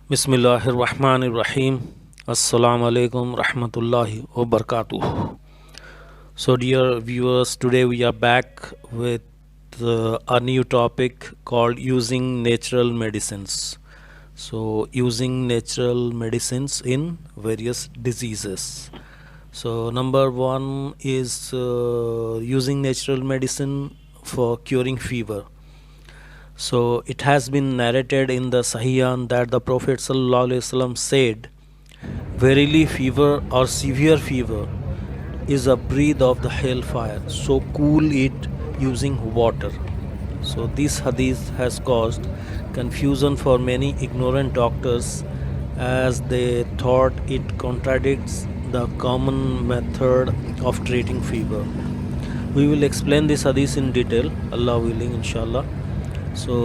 Bismillahirrahmanirrahim. Assalamu alaikum rahmatullahi wa barakatuh. So, dear viewers, today we are back with a new topic called using natural medicines. So, using natural medicines in various diseases. So, number one is using natural medicine for curing fever. So it has been narrated in the Sahihan that the Prophet ﷺ said, "Verily, fever or severe fever is a breath of the hellfire, so cool it using water." So this hadith has caused confusion for many ignorant doctors as they thought it contradicts the common method of treating fever. We will explain this hadith in detail, Allah willing, inshallah. So,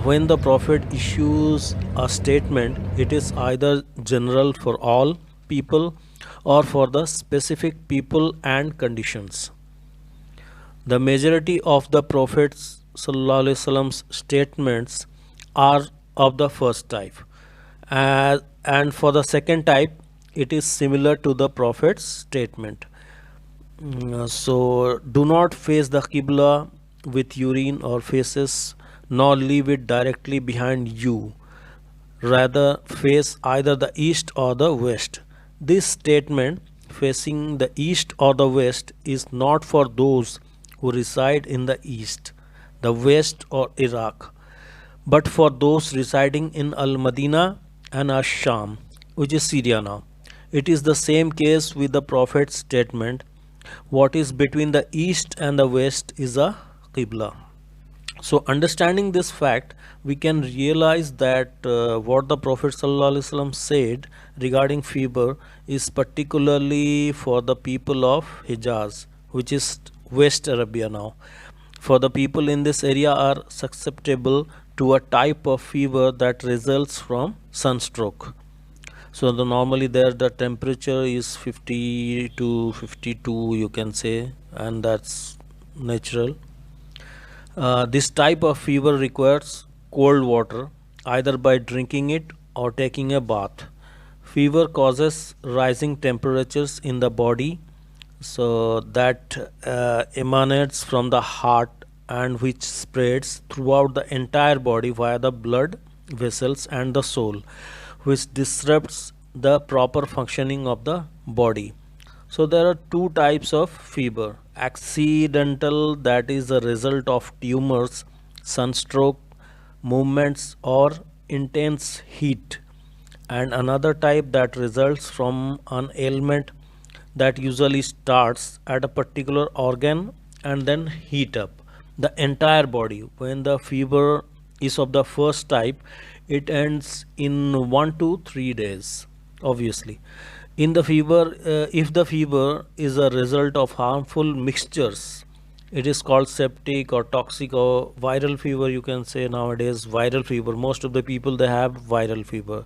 when the Prophet issues a statement, it is either general for all people or for the specific people and conditions. The majority of the Prophet's Prophet's statements are of the first type, and for the second type, it is similar to the Prophet's statement. So, do not face the Qibla with urine or faces, nor leave it directly behind you. Rather, face either the east or the west. This statement, facing the east or the west, is not for those who reside in the east, the west, or Iraq, but for those residing in Al Madinah and Ash Sham, which is Syria now. It is the same case with the Prophet's statement, what is between the east and the west is a Qibla. So, understanding this fact, we can realize that what the Prophet ﷺ said regarding fever is particularly for the people of Hijaz, which is West Arabia now. For the people in this area are susceptible to a type of fever that results from sunstroke. So normally there the temperature is 50 to 52, you can say, and that's natural. This type of fever requires cold water either by drinking it or taking a bath. Fever causes rising temperatures in the body, so that emanates from the heart and which spreads throughout the entire body via the blood vessels and the soul, which disrupts the proper functioning of the body. So there are two types of fever: accidental, that is the result of tumors, sunstroke, movements, or intense heat, and another type that results from an ailment that usually starts at a particular organ and then heat up the entire body. When the fever is of the first type, it ends in 1 to 3 days, obviously. In the fever, if the fever is a result of harmful mixtures, it is called septic or toxic or viral fever, you can say nowadays. Viral fever, most of the people they have viral fever,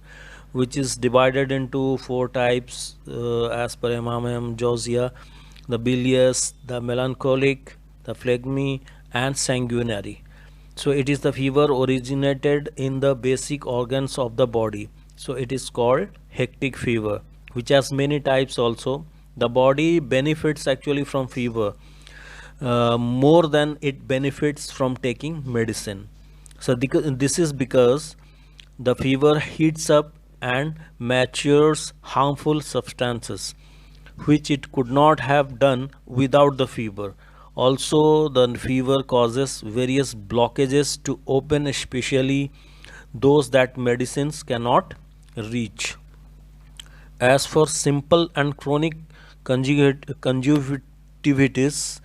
which is divided into four types as per Imam Josiah: the bilious, the melancholic, the phlegmy, and sanguinary. So it is the fever originated in the basic organs of the body, so it is called hectic fever, which has many types also. The body benefits actually from fever more than it benefits from taking medicine. So this is because the fever heats up and matures harmful substances, which it could not have done without the fever. Also, the fever causes various blockages to open, especially those that medicines cannot reach. As for simple and chronic conjunctivitis,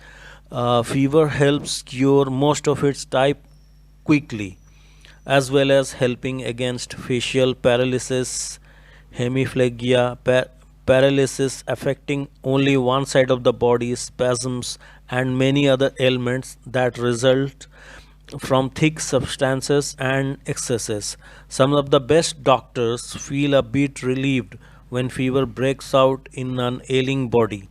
fever helps cure most of its type quickly, as well as helping against facial paralysis, hemiplegia, paralysis affecting only one side of the body, spasms, and many other ailments that result from thick substances and excesses. Some of the best doctors feel a bit relieved when fever breaks out in an ailing body.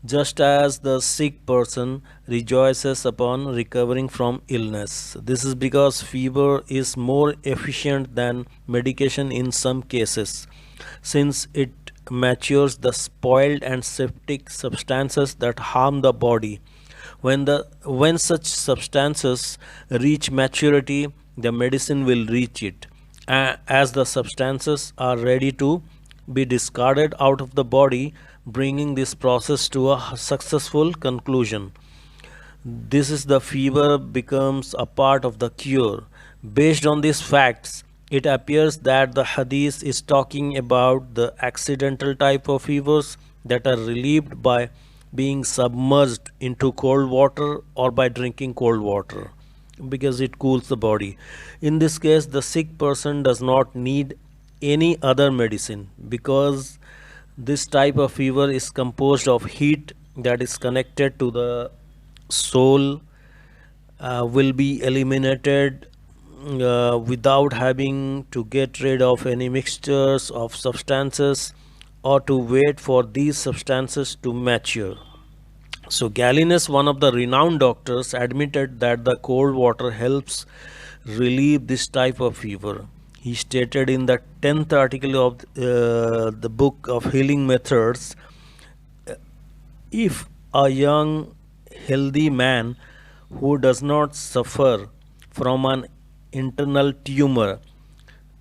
just as the sick person rejoices upon recovering from illness. This is because fever is more efficient than medication in some cases, since it matures the spoiled and septic substances that harm the body. When such substances reach maturity, the medicine will reach it, as the substances are ready to be discarded out of the body, bringing this process to a successful conclusion. This is the fever becomes a part of the cure. Based on these facts, it appears that the hadith is talking about the accidental type of fevers that are relieved by being submerged into cold water or by drinking cold water, because it cools the body. In this case, the sick person does not need any other medicine, because this type of fever is composed of heat that is connected to the soul, will be eliminated without having to get rid of any mixtures of substances or to wait for these substances to mature. So Galenus, one of the renowned doctors, admitted that the cold water helps relieve this type of fever. He stated in the 10th article of the book of healing methods, if a young healthy man who does not suffer from an internal tumor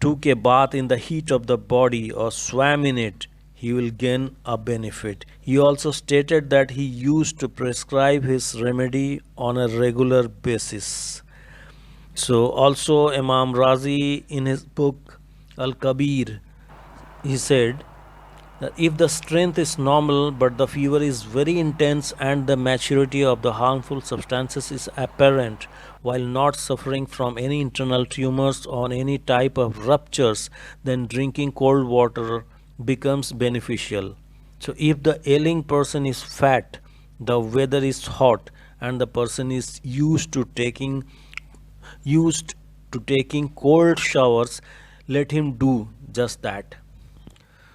took a bath in the heat of the body or swam in it, he will gain a benefit. He also stated that he used to prescribe his remedy on a regular basis. So, also Imam Razi in his book Al Kabir, he said that if the strength is normal but the fever is very intense and the maturity of the harmful substances is apparent while not suffering from any internal tumors or any type of ruptures, then drinking cold water becomes beneficial. So if the ailing person is fat, the weather is hot, and the person is used to taking cold showers, let him do just that.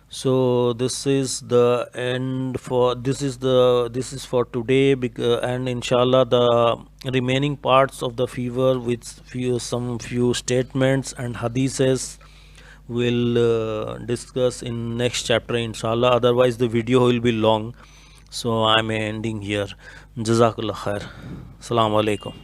So this is the end for this is for today, because, and inshallah the remaining parts of the fever with few statements and hadiths will discuss in next chapter inshallah, otherwise the video will be long. So I'm ending here. Jazakallah khair. Assalamu alaikum.